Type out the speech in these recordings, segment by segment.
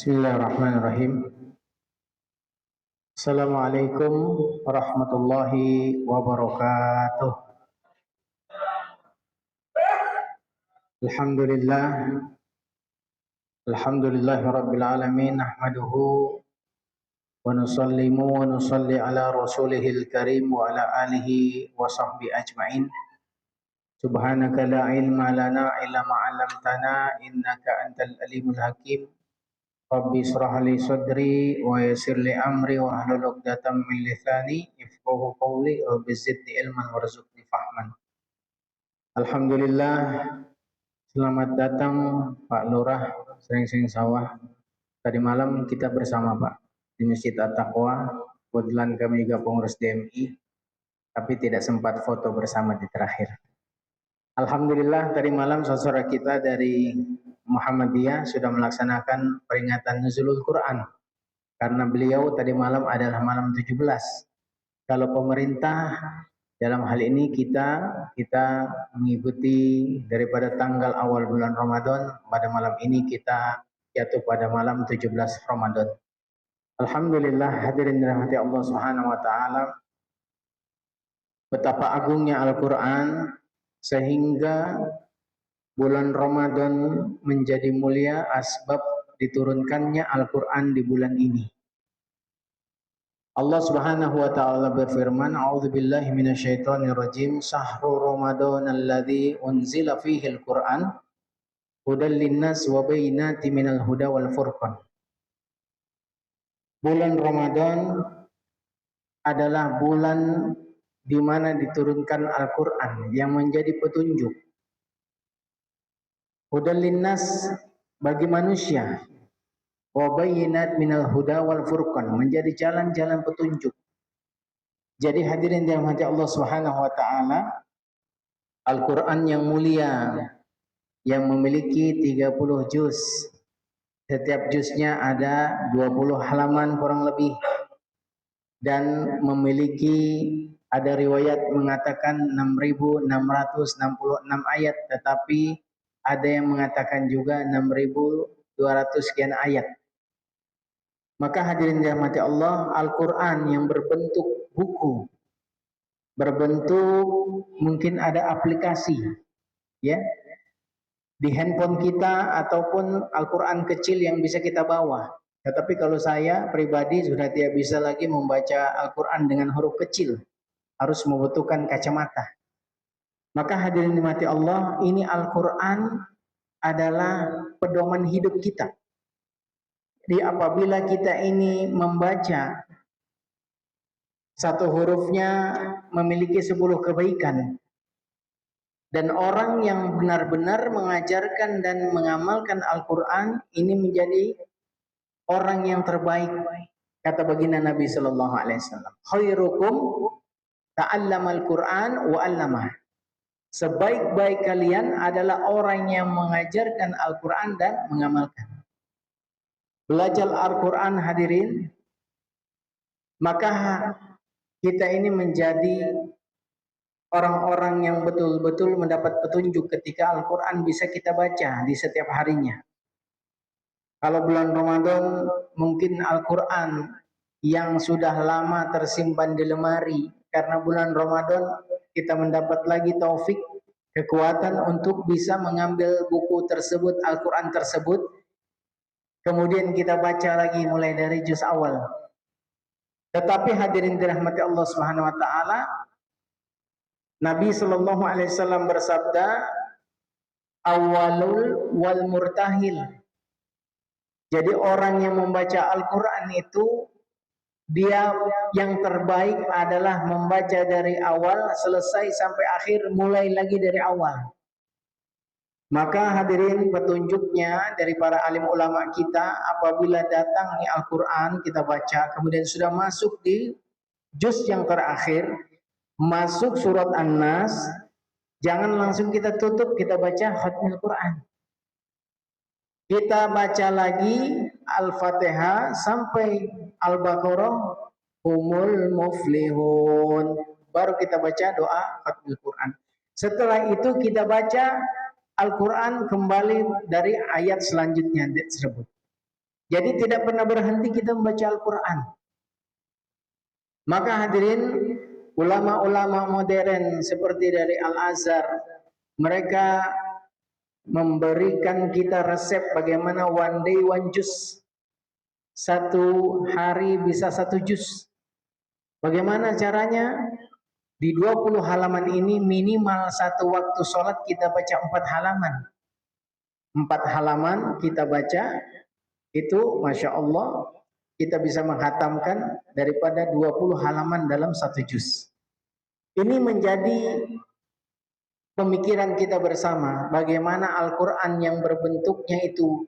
Bismillahirrahmanirrahim. Assalamualaikum warahmatullahi wabarakatuh. Alhamdulillah, alhamdulillahi rabbil alamin. Nahmaduhu wa nusallimu wa nusalli ala rasulihil karim wa ala alihi wa sahbihi ajma'in. Subhanaka la ilma lana illa ma 'allamtana innaka antal alimul hakim. Rabbi shrah li sadri wa yassir li amri wa hlul 'uqdatam min lisani yafqahu qawli. Rabbi zidni ilman warzuqni fahman. Alhamdulillah, selamat datang Pak Lurah Sering-Sering Sawah. Tadi malam kita bersama Pak di Masjid At-Taqwa. Kebetulan kami juga pengurus DMI, tapi tidak sempat foto bersama di terakhir. Alhamdulillah, tadi malam saudara kita dari Muhammadiyah sudah melaksanakan peringatan Nuzulul Quran. Karena beliau tadi malam adalah malam 17. Kalau pemerintah dalam hal ini kita mengikuti daripada tanggal awal bulan Ramadan, pada malam ini kita jatuh pada malam 17 Ramadan. Alhamdulillah, hadirin dirahmati Allah Subhanahu wa taala. Betapa agungnya Al-Qur'an sehingga bulan Ramadan menjadi mulia asbab diturunkannya Al-Qur'an di bulan ini. Allah Subhanahu wa taala berfirman, "A'udzubillahi minasyaitonir rajim. Syahrul Ramadan alladzi unzila fihi al-Qur'an hudal linnas wa bayyinatin minal huda wal furqan." Bulan Ramadan adalah bulan di mana diturunkan Al-Qur'an yang menjadi petunjuk. Hudal linnas bagi manusia, wa bayyinat minal huda wal furqan menjadi jalan-jalan petunjuk. Jadi hadirin yang dirahmati Allah Subhanahu wa taala, Al-Qur'an yang mulia yang memiliki 30 juz. Setiap juznya ada 20 halaman kurang lebih, dan memiliki ada riwayat mengatakan 6.666 ayat, tetapi ada yang mengatakan juga 6.200 sekian ayat. Maka hadirin dirahmati Allah, Al-Quran yang berbentuk buku, berbentuk mungkin ada aplikasi, ya, di handphone kita ataupun Al-Quran kecil yang bisa kita bawa. Tetapi kalau saya pribadi sudah tidak bisa lagi membaca Al-Quran dengan huruf kecil, harus membutuhkan kacamata. Maka hadirin dirahmati Allah, ini Al-Quran adalah pedoman hidup kita. Jadi apabila kita ini membaca satu hurufnya memiliki 10 kebaikan, dan orang yang benar-benar mengajarkan dan mengamalkan Al-Quran ini menjadi orang yang terbaik. Kata baginda Nabi Sallallahu Alaihi Wasallam, "Khairukum ta'allamal Quran wa 'allamah." Sebaik-baik kalian adalah orang yang mengajarkan Al-Quran dan mengamalkan. Belajar Al-Quran hadirin, maka kita ini menjadi orang-orang yang betul-betul mendapat petunjuk ketika Al-Quran bisa kita baca di setiap harinya. Kalau bulan Ramadan mungkin Al-Quran yang sudah lama tersimpan di lemari, karena bulan Ramadan kita mendapat lagi taufik, kekuatan untuk bisa mengambil buku tersebut, Al-Quran tersebut, kemudian kita baca lagi mulai dari juz awal. Tetapi hadirin dirahmati Allah Subhanahu wa taala, Nabi Sallallahu Alaihi Wasallam bersabda, "Awalul wal murtahil." Jadi orang yang membaca Al-Quran itu, dia yang terbaik adalah membaca dari awal selesai sampai akhir, mulai lagi dari awal. Maka hadirin, petunjuknya dari para alim ulama kita, apabila datang nih Al-Quran kita baca, kemudian sudah masuk di juz yang terakhir, masuk surat An-Nas, jangan langsung kita tutup, kita baca khatmul Quran. Kita baca lagi Al-Fatihah sampai Al-Baqarah, humul muflihun. Baru kita baca doa khatmul Quran. Setelah itu kita baca Al-Quran kembali dari ayat selanjutnya tersebut. Jadi tidak pernah berhenti kita membaca Al-Quran. Maka hadirin, ulama-ulama modern seperti dari Al-Azhar, mereka memberikan kita resep bagaimana one day one juz. Satu hari bisa satu juz. Bagaimana caranya? Di 20 halaman ini minimal satu waktu sholat kita baca 4 halaman. 4 halaman kita baca, itu Masya Allah kita bisa menghatamkan daripada 20 halaman dalam satu juz. Ini menjadi pemikiran kita bersama, bagaimana Al-Quran yang berbentuknya itu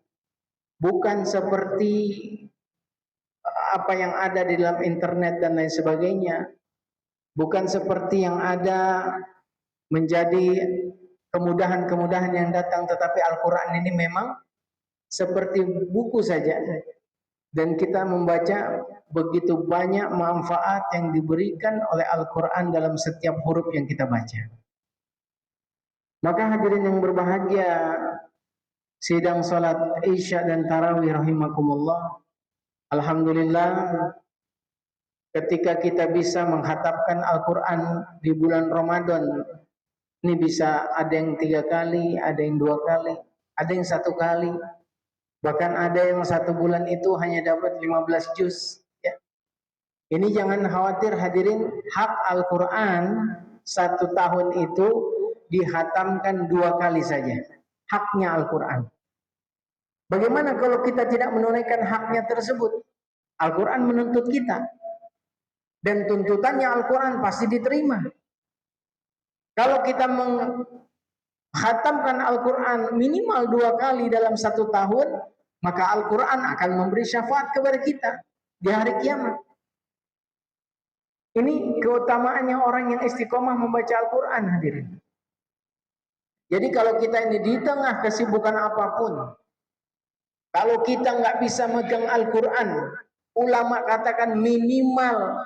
bukan seperti apa yang ada di dalam internet dan lain sebagainya, bukan seperti yang ada menjadi kemudahan-kemudahan yang datang, tetapi Al-Quran ini memang seperti buku saja, dan kita membaca begitu banyak manfaat yang diberikan oleh Al-Quran dalam setiap huruf yang kita baca. Maka hadirin yang berbahagia, sidang salat Isya dan Tarawih rahimakumullah, alhamdulillah ketika kita bisa menghatapkan Al-Quran di bulan Ramadan, ini bisa ada yang 3 kali, ada yang 2 kali, ada yang 1 kali, bahkan ada yang 1 bulan itu hanya dapat 15 juz. Ya. Ini jangan khawatir hadirin, hak Al-Quran 1 tahun itu dihatamkan 2 kali saja. Haknya Al-Quran. Bagaimana kalau kita tidak menunaikan haknya tersebut? Al-Quran menuntut kita. Dan tuntutannya Al-Quran pasti diterima. Kalau kita menghatamkan Al-Quran minimal 2 kali dalam 1 tahun, maka Al-Quran akan memberi syafaat kepada kita di hari kiamat. Ini keutamaannya orang yang istiqomah membaca Al-Quran hadirin. Jadi kalau kita ini di tengah kesibukan apapun, kalau kita nggak bisa megang Al-Quran, ulama katakan minimal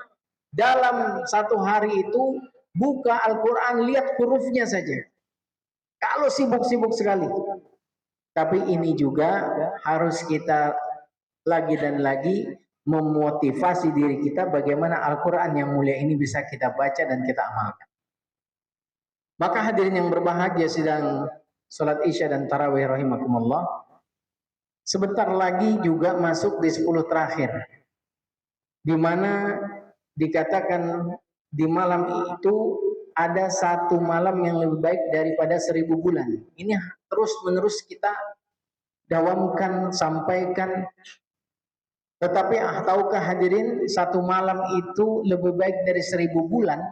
dalam 1 hari itu buka Al-Quran, lihat hurufnya saja. Kalau sibuk-sibuk sekali. Tapi ini juga harus kita lagi dan lagi memotivasi diri kita bagaimana Al-Quran yang mulia ini bisa kita baca dan kita amalkan. Maka hadirin yang berbahagia sidang salat Isya dan Tarawih rahimakumullah, sebentar lagi juga masuk di 10 terakhir, di mana dikatakan di malam itu ada 1 malam yang lebih baik daripada 1000 bulan. Ini terus menerus kita dawamkan, sampaikan. Tetapi tahukah hadirin, 1 malam itu lebih baik dari 1000 bulan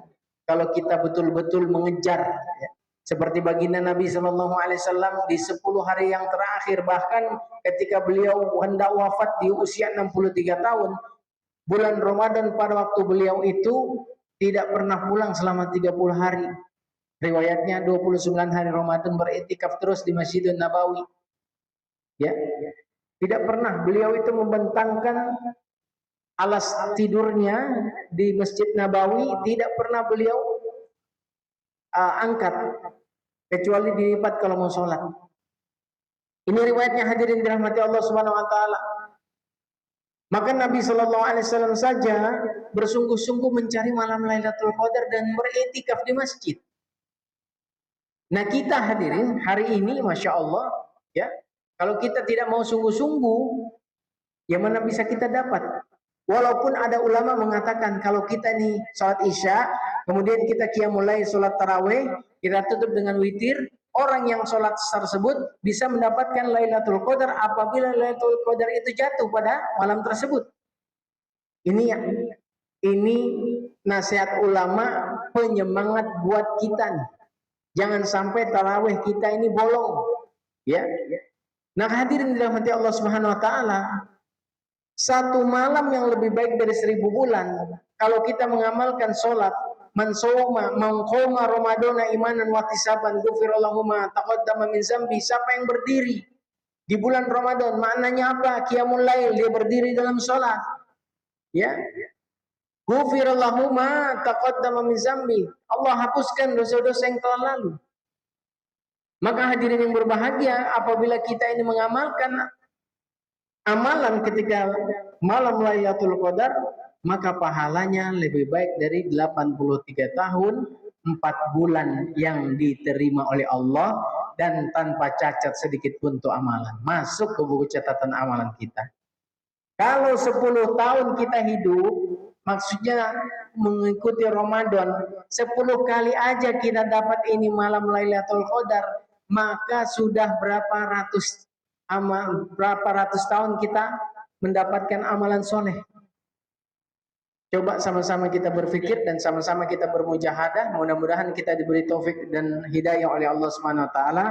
kalau kita betul-betul mengejar, ya. Seperti baginda Nabi SAW di 10 hari yang terakhir, bahkan ketika beliau hendak wafat di usia 63 tahun, bulan Ramadan pada waktu beliau itu tidak pernah pulang selama 30 hari. Riwayatnya 29 hari Ramadan beriktikaf terus di Masjidun Nabawi. Ya, tidak pernah beliau itu membentangkan alas tidurnya di Masjid Nabawi, tidak pernah beliau angkat kecuali dilipat kalau mau sholat. Ini riwayatnya hadirin dirahmati Allah Subhanahu wa taala. Maka Nabi Shallallahu Alaihi Wasallam saja bersungguh-sungguh mencari malam Lailatul Qadar dan beriktikaf di masjid. Nah kita hadirin hari ini, masya Allah, ya, kalau kita tidak mau sungguh-sungguh, yang mana bisa kita dapat? Walaupun ada ulama mengatakan kalau kita ini salat Isya, kemudian kita qiyamul lail, salat tarawih, kita tutup dengan witir, orang yang sholat tersebut bisa mendapatkan Lailatul Qadar apabila Lailatul Qadar itu jatuh pada malam tersebut. Ini nasihat ulama, penyemangat buat kita nih. Jangan sampai tarawih kita ini bolong, ya. Nah hadirin dirahmati Allah Subhanahu wa taala, 1 malam yang lebih baik dari 1000 bulan kalau kita mengamalkan sholat. Man shoma man qoma ramadana imanan wa ihtisaban ghufira lahu ma taqaddama min zambi. Siapa yang berdiri di bulan Ramadan, maknanya apa? Qiyamul lail, dia berdiri dalam salat. Ya. Ghufira lahu ma taqaddama min zambi. Allah hapuskan dosa-dosa yang telah lalu. Maka hadirin yang berbahagia, apabila kita ini mengamalkan amalan ketika malam Lailatul Qadar, maka pahalanya lebih baik dari 83 tahun 4 bulan yang diterima oleh Allah dan tanpa cacat sedikit pun untuk amalan. Masuk ke buku catatan amalan kita. Kalau 10 tahun kita hidup, maksudnya mengikuti Ramadan, 10 kali aja kita dapat ini malam Lailatul Qadar, maka sudah berapa ratus tahun kita mendapatkan amalan soleh. Coba sama-sama kita berpikir dan sama-sama kita bermujahadah. Mudah-mudahan kita diberi taufik dan hidayah oleh Allah Subhanahu wa taala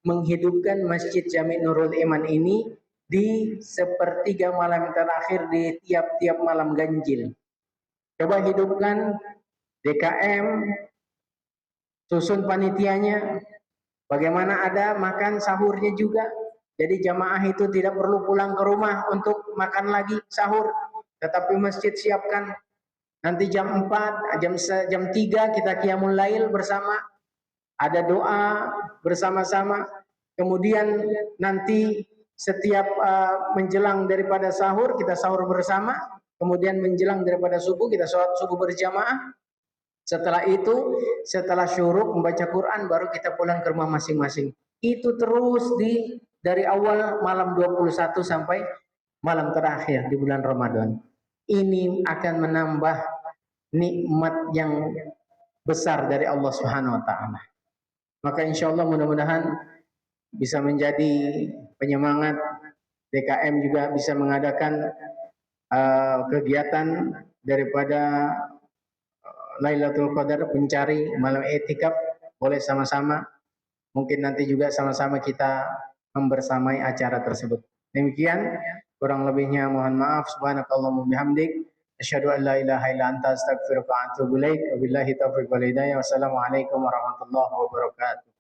menghidupkan Masjid Jami' Nurul Iman ini di sepertiga malam terakhir di tiap-tiap malam ganjil. Coba hidupkan DKM, susun panitianya, bagaimana ada makan sahurnya juga. Jadi jamaah itu tidak perlu pulang ke rumah untuk makan lagi sahur, tetapi masjid siapkan nanti jam 4, jam 3 kita qiyamul lail bersama, ada doa bersama-sama. Kemudian nanti setiap menjelang daripada sahur kita sahur bersama, kemudian menjelang daripada subuh kita sholat subuh berjamaah. Setelah itu, setelah syuruk membaca Quran baru kita pulang ke rumah masing-masing. Itu terus dari awal malam 21 sampai malam terakhir di bulan Ramadan. Ini akan menambah nikmat yang besar dari Allah Subhanahu wa taala. Maka insya Allah mudah-mudahan bisa menjadi penyemangat. DKM juga bisa mengadakan kegiatan daripada Lailatul Qadar, mencari malam etikaf, boleh sama-sama. Mungkin nanti juga sama-sama kita membersamai acara tersebut. Demikian, kurang lebihnya mohon maaf. Subhanakallahumma bihamdik, asyhadu an la ilaha illa anta astaghfiruka wa atubu ilaik. Wabillahi taufiq wal hidayah. Wassalamualaikum warahmatullahi wabarakatuh.